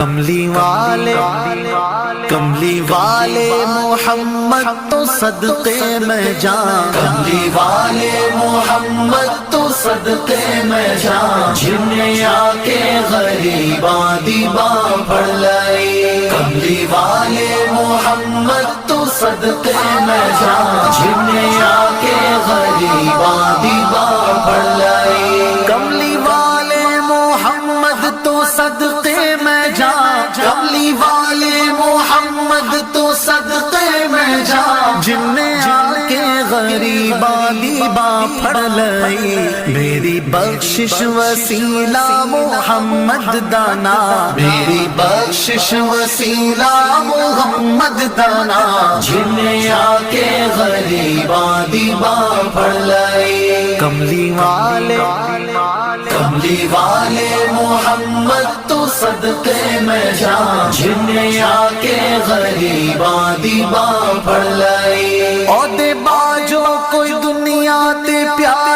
کملی والے محمد تو صدقے میں جان، کملی والے محمد تو صدقے میں جان، جنہیں آ کے غریباں دیباں پڑھ لئی، کملی والے محمد تو صدقے میں جان، جنہیں آ کے غریباں دیباں پڑھ لئی، کملی والے محمد تو صدقے میں جان، کملی والے محمد تو صدقے میں جان، جن نے آ کے غریباں دیباں پڑھ لئی، میری بخشش وسیلہ محمد دانا، میری بخشش وسیلہ محمد دانا، جن نے آ کے غریباں دیباں پڑھ لئی، کملی والے محمد تو صدقے میں جان، جنہیں آ کے غریباں دیباں پڑھ لئی، او دے باجو کوئی دنیا تے پیار